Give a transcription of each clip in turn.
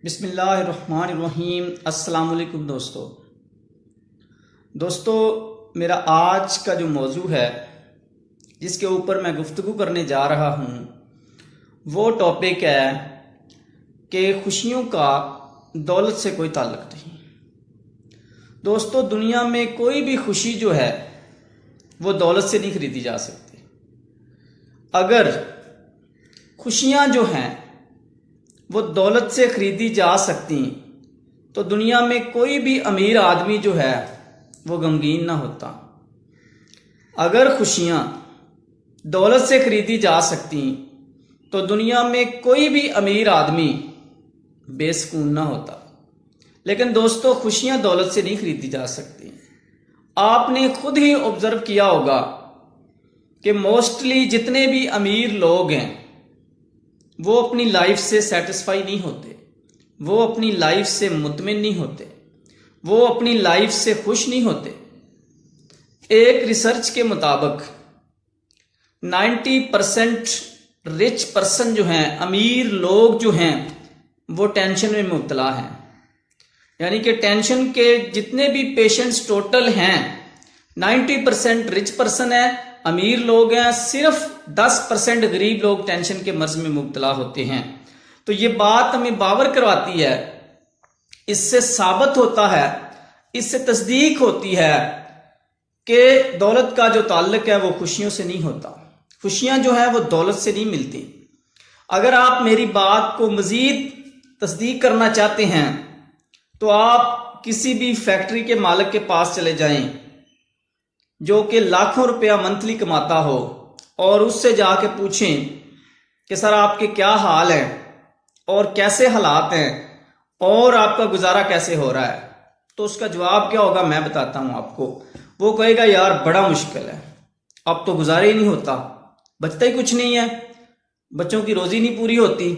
बिस्मिल्लाहिर्रहमानिर्रहीम। अस्सलाम वालेकुम दोस्तों, मेरा आज का जो मौजू है जिसके ऊपर मैं गुफ्तगू करने जा रहा हूँ वो टॉपिक है कि खुशियों का दौलत से कोई ताल्लुक़ नहीं। दोस्तों, दुनिया में कोई भी खुशी जो है वो दौलत से नहीं खरीदी जा सकती। अगर खुशियाँ जो हैं वो दौलत से खरीदी जा सकती तो दुनिया में कोई भी अमीर आदमी जो है वो गमगीन ना होता। अगर खुशियाँ दौलत से खरीदी जा सकती तो दुनिया में कोई भी अमीर आदमी बेसुकून ना होता। लेकिन दोस्तों, खुशियाँ दौलत से नहीं खरीदी जा सकती। आपने खुद ही ऑब्जर्व किया होगा कि मोस्टली जितने भी अमीर लोग हैं वो अपनी लाइफ से सेटिस्फाई नहीं होते, वो अपनी लाइफ से मुतमिन नहीं होते, वो अपनी लाइफ से खुश नहीं होते। एक रिसर्च के मुताबिक 90% रिच पर्सन जो हैं, अमीर लोग जो हैं, वो टेंशन में मुब्तला हैं। यानी कि टेंशन के जितने भी पेशेंट्स टोटल हैं 90% रिच पर्सन है, अमीर लोग हैं, सिर्फ 10% गरीब लोग टेंशन के मर्ज में मुब्तला होते हैं। तो ये बात हमें बावर करवाती है, इससे साबित होता है, इससे तस्दीक होती है कि दौलत का जो ताल्लुक है वो खुशियों से नहीं होता। खुशियां जो है वो दौलत से नहीं मिलती। अगर आप मेरी बात को मजीद तस्दीक करना चाहते हैं तो आप किसी भी फैक्ट्री के मालिक के पास चले जाएं जो कि लाखों रुपया मंथली कमाता हो और उससे जाके पूछें कि सर आपके क्या हाल है और कैसे हालात हैं और आपका गुजारा कैसे हो रहा है। तो उसका जवाब क्या होगा मैं बताता हूं आपको। वो कहेगा यार बड़ा मुश्किल है, अब तो गुजारा ही नहीं होता, बचता ही कुछ नहीं है, बच्चों की रोजी नहीं पूरी होती,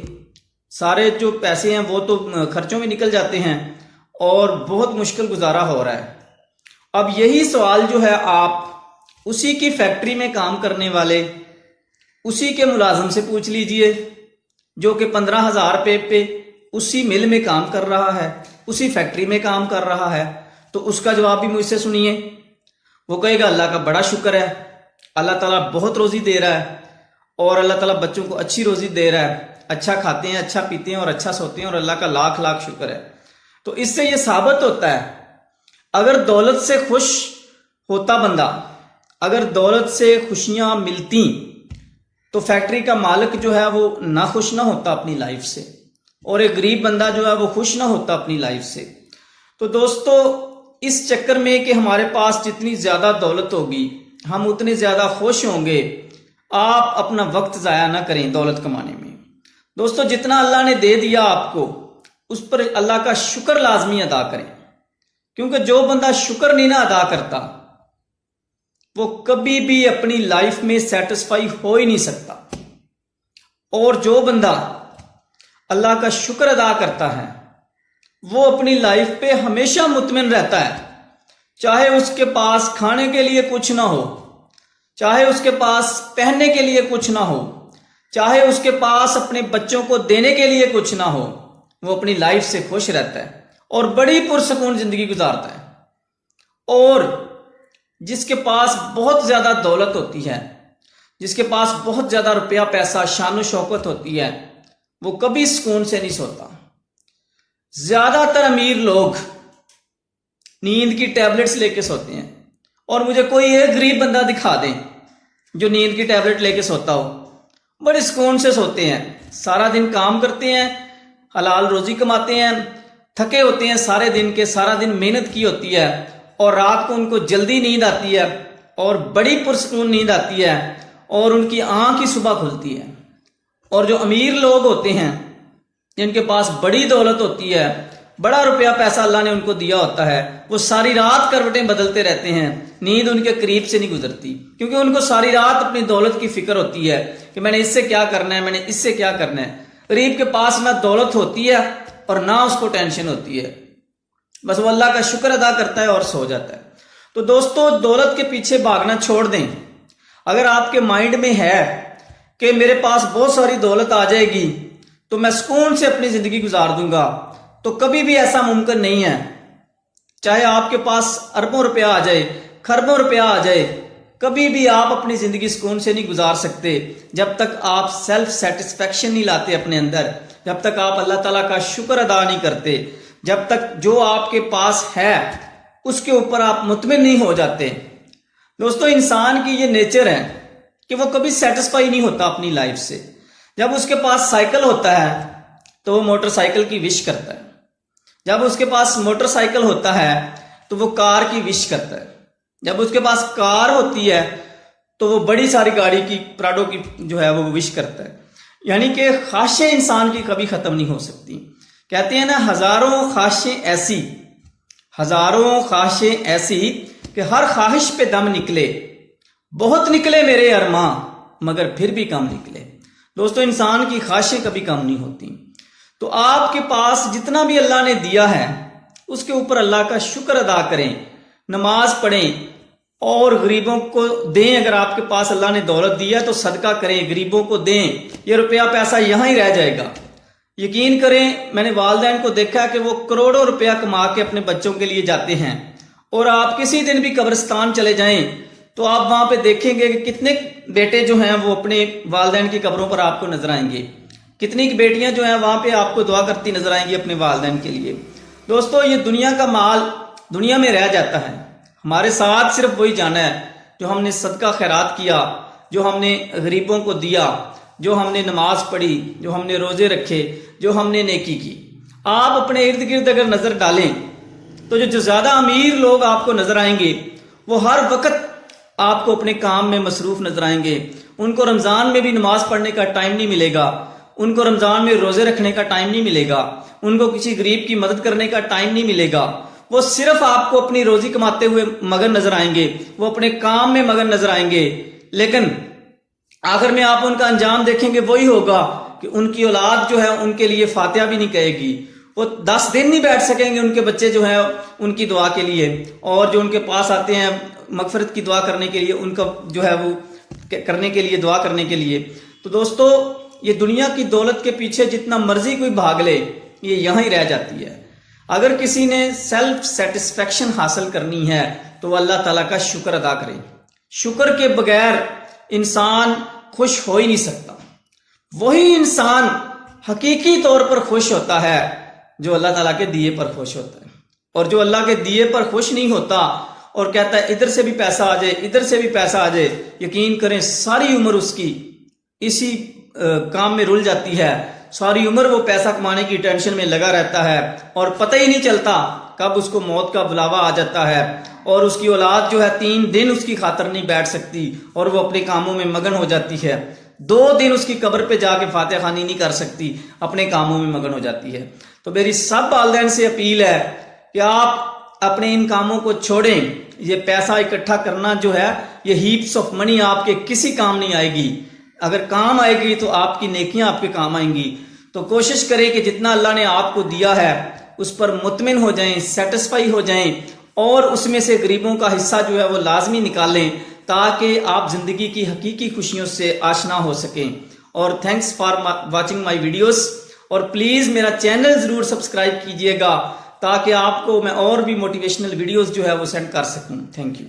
सारे जो पैसे हैं वो तो खर्चों में निकल जाते हैं और बहुत मुश्किल गुजारा हो रहा है। अब यही सवाल जो है आप उसी की फैक्ट्री में काम करने वाले उसी के मुलाजिम से पूछ लीजिए जो कि 15,000 रुपये पे उसी मिल में काम कर रहा है, उसी फैक्ट्री में काम कर रहा है। तो उसका जवाब भी मुझसे सुनिए। वो कहेगा अल्लाह का बड़ा शुक्र है, अल्लाह ताला बहुत रोजी दे रहा है और अल्लाह ताला बच्चों को अच्छी रोजी दे रहा है, अच्छा खाते हैं, अच्छा पीते हैं और अच्छा सोते हैं और अल्लाह का लाख लाख शुक्र है। तो इससे ये साबित होता है अगर दौलत से खुश होता बंदा, अगर दौलत से खुशियां मिलती तो फैक्ट्री का मालिक जो है वो ना खुश ना होता अपनी लाइफ से और एक गरीब बंदा जो है वो खुश ना होता अपनी लाइफ से। तो दोस्तों, इस चक्कर में कि हमारे पास जितनी ज्यादा दौलत होगी हम उतने ज्यादा खुश होंगे, आप अपना वक्त जाया ना करें दौलत कमाने में। दोस्तों, जितना अल्लाह ने दे दिया आपको उस पर अल्लाह का शुक्र लाजमी अदा करें, क्योंकि जो बंदा शुक्र नहीं ना अदा करता वो कभी भी अपनी लाइफ में सेटिस्फाई हो ही नहीं सकता। और जो बंदा अल्लाह का शुक्र अदा करता है वो अपनी लाइफ पे हमेशा मुतमिन रहता है, चाहे उसके पास खाने के लिए कुछ ना हो, चाहे उसके पास पहनने के लिए कुछ ना हो, चाहे उसके पास अपने बच्चों को देने के लिए कुछ ना हो, वो अपनी लाइफ से खुश रहता है और बड़ी पुरसकून जिंदगी गुजारता है। और जिसके पास बहुत ज्यादा दौलत होती है, जिसके पास बहुत ज्यादा रुपया पैसा शान शौकत होती है, वो कभी सुकून से नहीं सोता। ज्यादातर अमीर लोग नींद की टैबलेट्स लेके सोते हैं और मुझे कोई एक गरीब बंदा दिखा दें जो नींद की टैबलेट लेके सोता हो। बड़े सुकून से सोते हैं, सारा दिन काम करते हैं, हलाल रोजी कमाते हैं, थके होते हैं सारे दिन के, सारा दिन मेहनत की होती है और रात को उनको जल्दी नींद आती है और बड़ी पुरसकून नींद आती है और उनकी आंख ही सुबह खुलती है। और जो अमीर लोग होते हैं जिनके पास बड़ी दौलत होती है, बड़ा रुपया पैसा अल्लाह ने उनको दिया होता है, वो सारी रात करवटें बदलते रहते हैं, नींद उनके करीब से नहीं गुजरती, क्योंकि उनको सारी रात अपनी दौलत की फिक्र होती है कि मैंने इससे क्या करना है, मैंने इससे क्या करना है। गरीब के पास ना दौलत होती है और ना उसको टेंशन होती है, बस वो अल्लाह का शुक्र अदा करता है और सो जाता है। तो दोस्तों, दौलत के पीछे भागना छोड़ दें। अगर आपके माइंड में है कि मेरे पास बहुत सारी दौलत आ जाएगी तो मैं सुकून से अपनी जिंदगी गुजार दूंगा, तो कभी भी ऐसा मुमकिन नहीं है। चाहे आपके पास अरबों रुपया आ जाए, खरबों रुपया आ जाए, कभी भी आप अपनी जिंदगी सुकून से नहीं गुजार सकते जब तक आप सेल्फ सेटिस्फेक्शन नहीं लाते अपने अंदर, जब तक आप अल्लाह ताला का शुक्र अदा नहीं करते, जब तक जो आपके पास है उसके ऊपर आप मुतमिन नहीं हो जाते। दोस्तों, इंसान की ये नेचर है कि वो कभी सेटिस्फाई नहीं होता अपनी लाइफ से। जब उसके पास साइकिल होता है तो वो मोटरसाइकिल की विश करता है, जब उसके पास मोटरसाइकिल होता है तो वो कार की विश करता है, जब उसके पास कार होती है तो वो बड़ी सारी गाड़ी की, प्राडो की जो है वो विश करता है। यानी कि ख्वाहिशें इंसान की कभी खत्म नहीं हो सकती। कहते हैं ना, हजारों ख्वाहिशें ऐसी कि हर ख्वाहिश पे दम निकले, बहुत निकले मेरे अरमा मगर फिर भी कम निकले। दोस्तों, इंसान की ख्वाहिशें कभी कम नहीं होती। तो आपके पास जितना भी अल्लाह ने दिया है उसके ऊपर अल्लाह का शुक्र अदा करें, नमाज पढ़ें और गरीबों को दें। अगर आपके पास अल्लाह ने दौलत दिया तो सदका करें, गरीबों को दें। ये रुपया पैसा यहां ही रह जाएगा। यकीन करें, मैंने वालिदैन को देखा कि वो करोड़ों रुपया कमा के अपने बच्चों के लिए जाते हैं, और आप किसी दिन भी कब्रिस्तान चले जाएं तो आप वहां पे देखेंगे कि कितने बेटे जो हैं वो अपने वालिदैन की कब्रों पर आपको नजर आएंगे, कितनी बेटियां जो हैं वहां पे आपको दुआ करती नजर आएंगी अपने वालिदैन के लिए। दोस्तों, ये दुनिया का माल दुनिया में रह जाता है, हमारे साथ सिर्फ वही जाना है जो हमने सदका खैरात किया, जो हमने गरीबों को दिया, जो हमने नमाज पढ़ी, जो हमने रोजे रखे, जो हमने नेकी की। आप अपने इर्द गिर्द अगर नजर डालें तो जो ज्यादा अमीर लोग आपको नजर आएंगे वो हर वक्त आपको अपने काम में मसरूफ नजर आएंगे। उनको रमजान में भी नमाज पढ़ने का टाइम नहीं मिलेगा, उनको रमजान में रोजे रखने का टाइम नहीं मिलेगा, उनको किसी गरीब की मदद करने का टाइम नहीं मिलेगा। वो सिर्फ आपको अपनी रोजी कमाते हुए मगन नजर आएंगे, वो अपने काम में मगन नजर आएंगे। लेकिन आखिर में आप उनका अंजाम देखेंगे वही होगा कि उनकी औलाद जो है उनके लिए फातिहा भी नहीं कहेगी। वो 10 दिन नहीं बैठ सकेंगे उनके बच्चे जो है उनकी दुआ के लिए, और जो उनके पास आते हैं मगफरत की दुआ करने के लिए, उनका जो है वो करने के लिए, दुआ करने के लिए। तो दोस्तों, ये दुनिया की दौलत के पीछे जितना मर्जी कोई भाग ले, ये यहां ही रह जाती है। अगर किसी ने सेल्फ सेटिस्फेक्शन हासिल करनी है तो अल्लाह ताला का शुक्र अदा करे। शुक्र के बगैर इंसान खुश हो ही नहीं सकता। वही इंसान हकीकी तौर पर खुश होता है जो अल्लाह ताला के दिए पर खुश होता है। और जो अल्लाह के दिए पर खुश नहीं होता और कहता है इधर से भी पैसा आ जाए, इधर से भी पैसा आ जाए, यकीन करें सारी उम्र उसकी इसी काम में रुल जाती है। सारी उम्र वो पैसा कमाने की टेंशन में लगा रहता है और पता ही नहीं चलता कब उसको मौत का बुलावा आ जाता है। और उसकी औलाद जो है 3 दिन उसकी खातर नहीं बैठ सकती और वो अपने कामों में मगन हो जाती है। 2 दिन उसकी कब्र पे जाके फातिहा खानी नहीं कर सकती, अपने कामों में मगन हो जाती है। तो मेरी सब वालिदैन से अपील है कि आप अपने इन कामों को छोड़ें। ये पैसा इकट्ठा करना जो है, ये हीप्स ऑफ मनी आपके किसी काम नहीं आएगी। अगर काम आएगी तो आपकी नेकियां आपके काम आएंगी। तो कोशिश करें कि जितना अल्लाह ने आपको दिया है उस पर मुतमिन हो जाएं, सेटिस्फाई हो जाएं, और उसमें से गरीबों का हिस्सा जो है वो लाजमी निकालें ताकि आप जिंदगी की हकीकी खुशियों से आशना हो सकें। और thanks for watching my videos, और प्लीज मेरा चैनल जरूर सब्सक्राइब कीजिएगा ताकि आपको मैं और भी मोटिवेशनल वीडियोस जो है वो सेंड कर सकूं। Thank you.